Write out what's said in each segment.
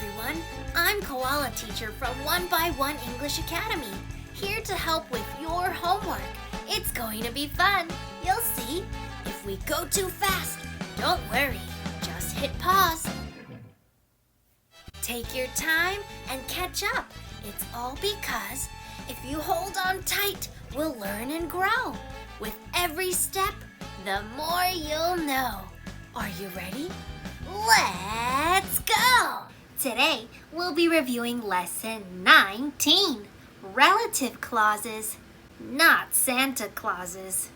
everyone. I'm Koala teacher from One English Academy, here to help with your homework. It's going to be fun. You'll see. If we go too fast, don't worry. Just hit pause. Take your time and catch up. It's all because if you hold on tight, we'll learn and grow. With every step, the more you'll know. Are you ready? Let's go! Today, we'll be reviewing Lesson 19, Relative Clauses, not Santa Clauses.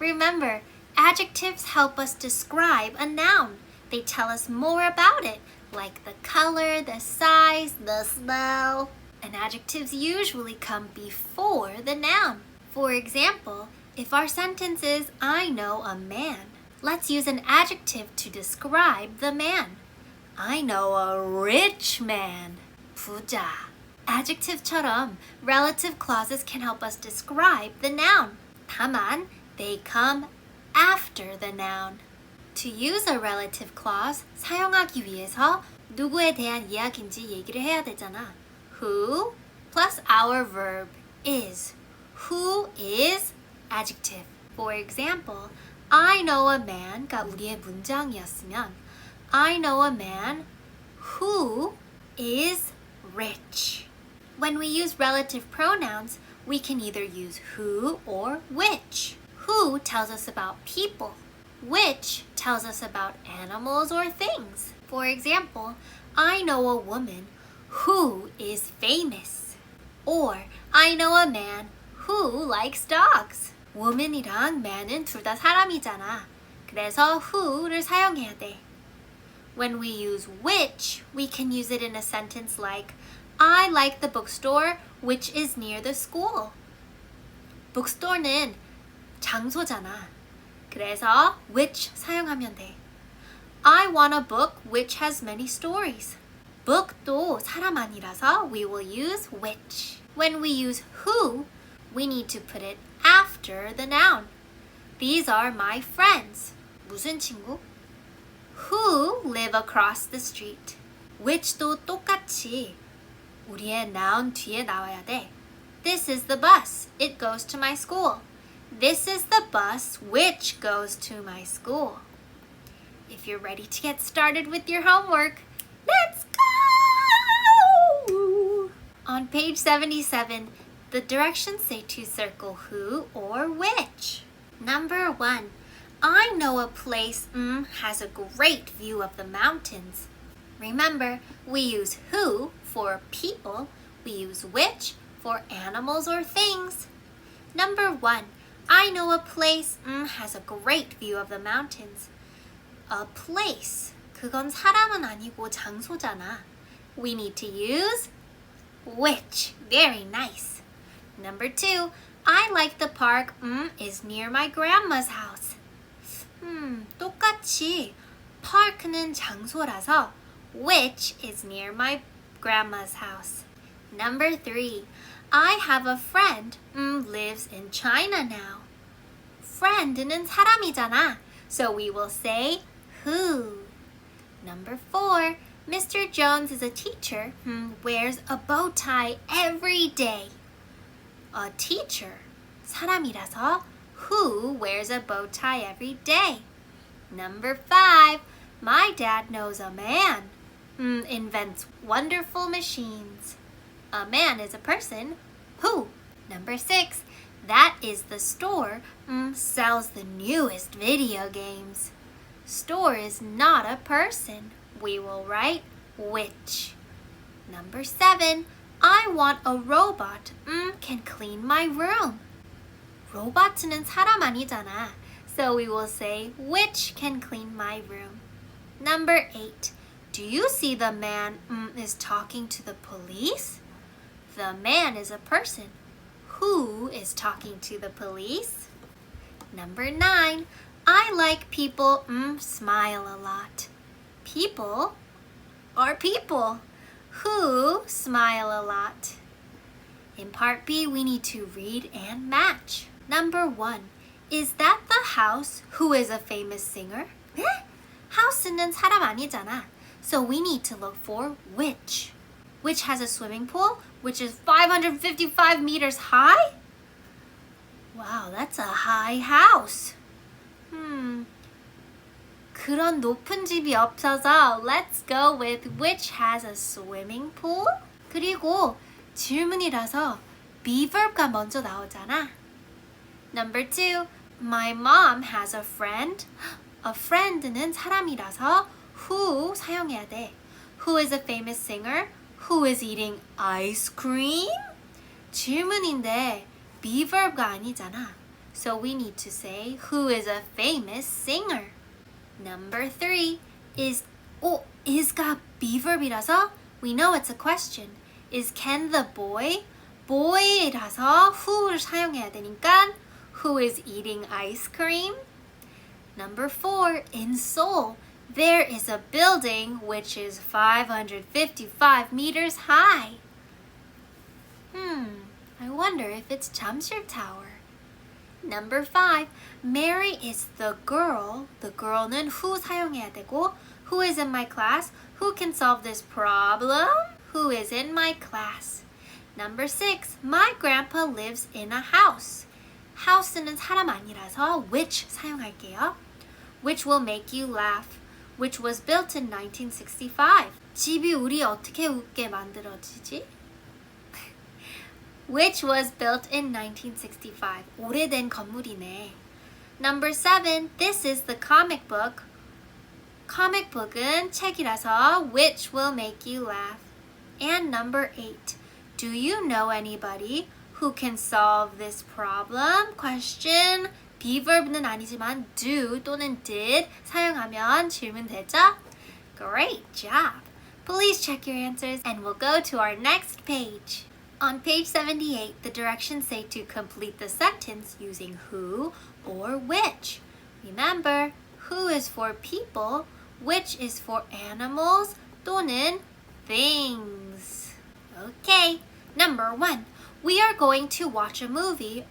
Remember, adjectives help us describe a noun. They tell us more about it, like the color, the size, the smell. And adjectives usually come before the noun. For example, if our sentence is, I know a man, let's use an adjective to describe the man. I know a rich man. 부자. Adjective처럼 relative clauses can help us describe the noun. 다만, they come after the noun. To use a relative clause, 사용하기 위해서 누구에 대한 이야기인지 얘기를 해야 되잖아. Who plus our verb is. Who is adjective. For example, I know a man가 우리의 문장이었으면 I know a man who is rich. When we use relative pronouns, we can either use who or which. Who tells us about people. Which tells us about animals or things. For example, I know a woman who is famous. Or I know a man who likes dogs. woman이랑 man은 둘 다 사람이잖아. 그래서 who를 사용해야 돼. When we use which, we can use it in a sentence like I like the bookstore which is near the school. bookstore는 장소잖아. 그래서 which 사용하면 돼. I want a book which has many stories. book도 사람 아니라서 we will use which. When we use who, we need to put it after the noun. These are my friends. 무슨 친구? Who live across the street. which도 똑같이 우리의 noun 뒤에 나와야 돼. This is the bus. It goes to my school. This is the bus which goes to my school. If you're ready to get started with your homework, let's go! On page 77, the directions say to circle who or which. Number 1. I know a place has a great view of the mountains. Remember, we use who for people, we use which for animals or things. Number 1. I know a place has a great view of the mountains. A place. 그건 사람은 아니고 장소잖아. We need to use which. Very nice. Number 2, I like the park is near my grandma's house. 똑같이 park는 장소라서 which is near my grandma's house. Number 3, I have a friend lives in China now. friend는 사람이잖아. So we will say who. Number 4, Mr. Jones is a teacher wears a bow tie every day. A teacher, 사람이라서 who wears a bow tie every day. Number 5, my dad knows a man invents wonderful machines. A man is a person, who. Number 6, that is the store sells the newest video games. Store is not a person. We will write which. Number 7, I want a robot can clean my room. 로봇은 사람 아니잖아. So we will say which can clean my room. Number 8, do you see the man is talking to the police? The man is a person. Who is talking to the police? Number 9, I like people smile a lot. People are people who smile a lot. In part B, we need to read and match. Number 1, is that the house who is a famous singer? house는 사람 아니잖아. So we need to look for which. Which has a swimming pool, which is 555 meters high? Wow, that's a high house. 그런 높은 집이 없어서 let's go with which has a swimming pool. 그리고 질문이라서 be verb가 먼저 나오잖아. Number 2, my mom has a friend. A friend는 사람이라서 who 사용해야 돼. Who is a famous singer? Who is eating ice cream? 질문인데 be verb가 아니잖아. So we need to say who is a famous singer. Number 3 is가 be verb이라서 we know it's a question. Is Ken the boy? boy라서 who를 사용해야 되니까 who is eating ice cream? Number 4, in Seoul, there is a building which is 555 meters high. I wonder if it's Jamsil Tower. Number 5, Mary is the girl. The girl는 who 사용해야 되고 who is in my class? Who can solve this problem? Who is in my class? Number 6, my grandpa lives in a house. house는 사람 아니라서 which 사용할게요. Which will make you laugh. Which was built in 1965. 집이 우리 어떻게 웃게 만들어지지? Which was built in 1965. 오래된 건물이네. Number 7, this is the comic book. comic book은 책이라서 which will make you laugh. And number 8, do you know anybody who can solve this problem? Question. be verb는 아니지만 do 또는 did 사용하면 질문되죠? Great job! Please check your answers and we'll go to our next page. On page 78, the directions say to complete the sentence using who or which. Remember, who is for people, which is for animals 또는 things. Okay, number 1. We are going to watch a movie.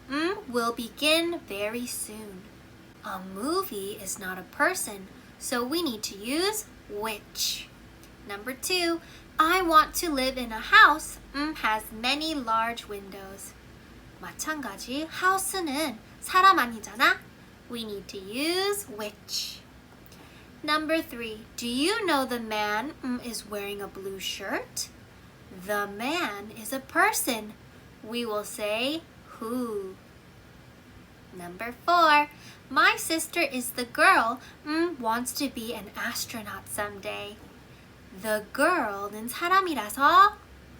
Will begin very soon. A movie is not a person, so we need to use which. Number 2, I want to live in a house. Has many large windows. 마찬가지, house는 사람 아니잖아. We need to use which. Number 3, do you know the man is wearing a blue shirt? The man is a person. We will say who. Number 4, my sister is the girl wants to be an astronaut someday. The girl는 사람이라서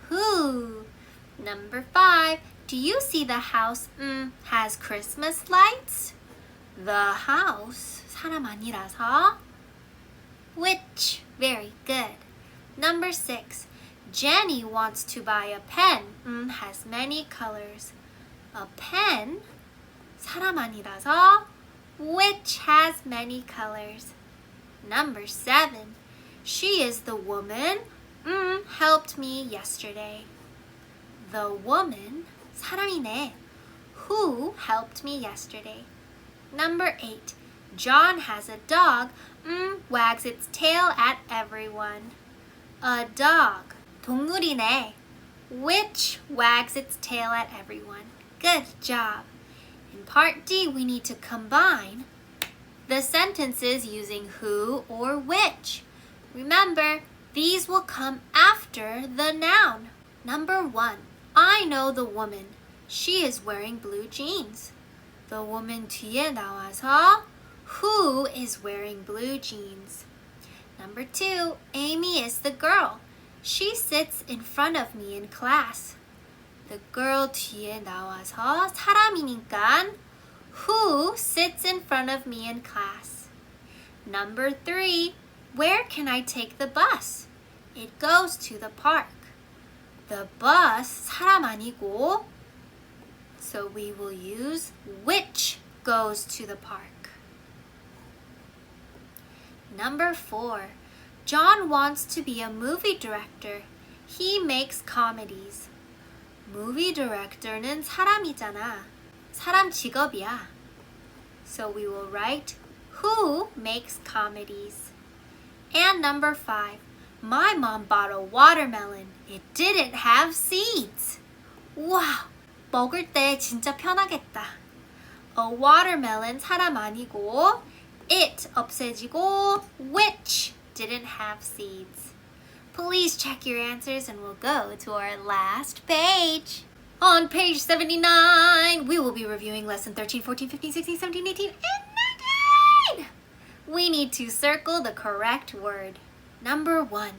who. Number 5, do you see the house has Christmas lights? The house 사람 아니라서 which. Very good. Number 6, Jenny wants to buy a pen. Has many colors. A pen 사람 아니라서 which has many colors. Number 7, she is the woman helped me yesterday. The woman 사람이네. Who helped me yesterday. Number 8, John has a dog wags its tail at everyone. A dog 동물이네. Which wags its tail at everyone. Good job. In part D, we need to combine the sentences using who or which. Remember, these will come after the noun. Number 1, I know the woman. She is wearing blue jeans. The woman 뒤에 나와서 who is wearing blue jeans. Number 2, Amy is the girl. She sits in front of me in class. The girl 뒤에 나와서 사람이니까 who sits in front of me in class. Number 3, where can I take the bus? It goes to the park. The bus 사람 아니고, so we will use which goes to the park. Number 4, John wants to be a movie director. He makes comedies. Movie director는 사람이잖아. 사람 직업이야. So we will write who makes comedies. And number 5, My mom bought a watermelon. It didn't have seeds. 와, 먹을 때 진짜 편하겠다. A watermelon 사람 아니고 it 없애지고 which didn't have seeds. Please check your answers and we'll go to our last page. On page 79, we will be reviewing lesson 13, 14, 15, 16, 17, 18, and 19! We need to circle the correct word. Number 1,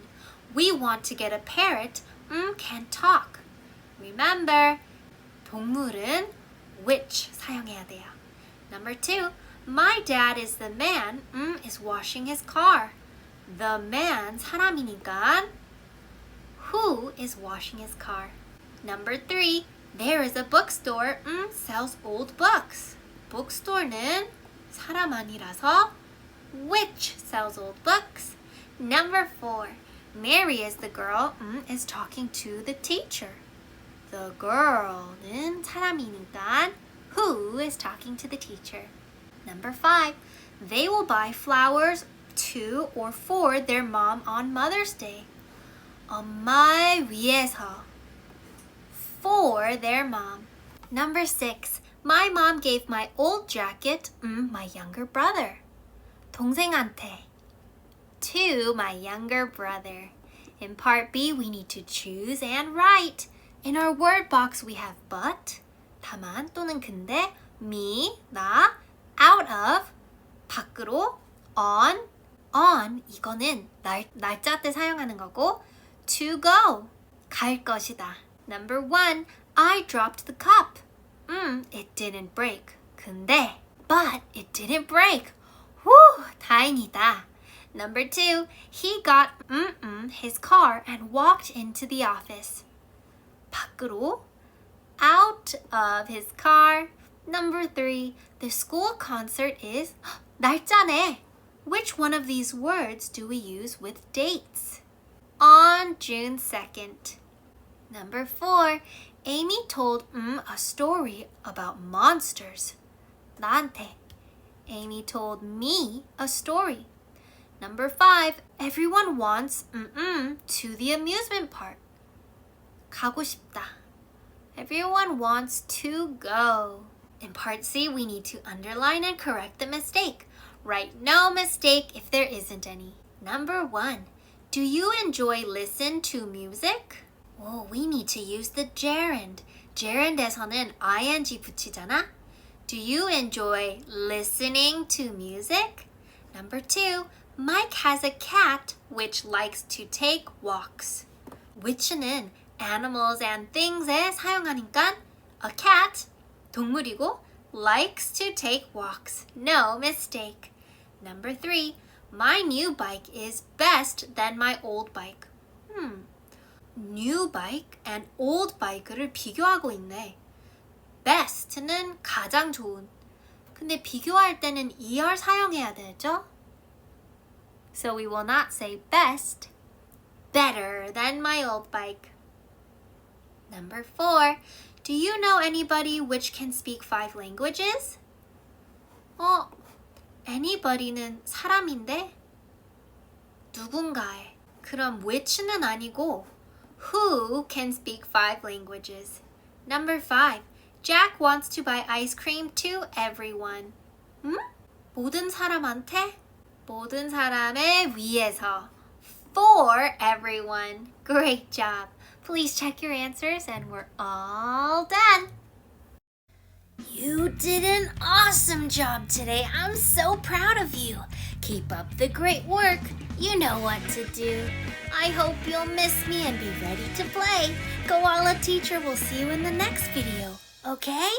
we want to get a parrot can talk. Remember, 동물은 which 사용해야 돼요. Number 2, my dad is the man is washing his car. The man 사람이니까 who is washing his car. Number 3, there is a bookstore sells old books. bookstore는 사람 아니라서 which sells old books. Number 4, Mary is the girl is talking to the teacher. The girl는 사람이니까 who is talking to the teacher. Number 5, they will buy flowers to or for their mom on Mother's Day. 엄마 위해서. For their mom. Number 6, my mom gave my old jacket, my younger brother. 동생한테. To my younger brother. In part B, we need to choose and write. In our word box, we have but, 다만 또는 근데, me, 나, out of, 밖으로, on, 이거는 날짜 때 사용하는 거고, to go, 갈 것이다. Number 1, I dropped the cup. It didn't break. 근데, but it didn't break. Whew, 다행이다. Number 2, he got his car and walked into the office. 밖으로, out of his car. Number 3, the school concert is 날짜네. Which one of these words do we use with dates? On June 2nd. Number 4, Amy told a story about monsters. 나한테. Amy told me a story. Number 5, everyone wants to the amusement park. 가고 싶다. Everyone wants to go. In part C, we need to underline and correct the mistake. Write no mistake if there isn't any. Number 1, do you enjoy listen to music? Oh, we need to use the gerund. gerund에서는 ing 붙이잖아. Do you enjoy listening to music? Number 2, Mike has a cat which likes to take walks. which는 animals and things에 사용하니까 a cat, 동물이고 likes to take walks. No mistake. Number 3, my new bike is best than my old bike. New bike and old bike를 비교하고 있네. best는 가장 좋은. 근데 비교할 때는 er 사용해야 되죠? So we will not say best, better than my old bike. Number 4, do you know anybody which can speak 5 languages? anybody는 사람인데 누군가에. 그럼 which는 아니고 who can speak 5 languages. Number 5, Jack wants to buy ice cream to everyone. 모든 사람한테? 모든 사람을 위해서. For everyone. Great job. Please check your answers and we're all done. You did an awesome job today. I'm so proud of you. Keep up the great work. You know what to do. I hope you'll miss me and be ready to play. Koala Teacher will see you in the next video, okay?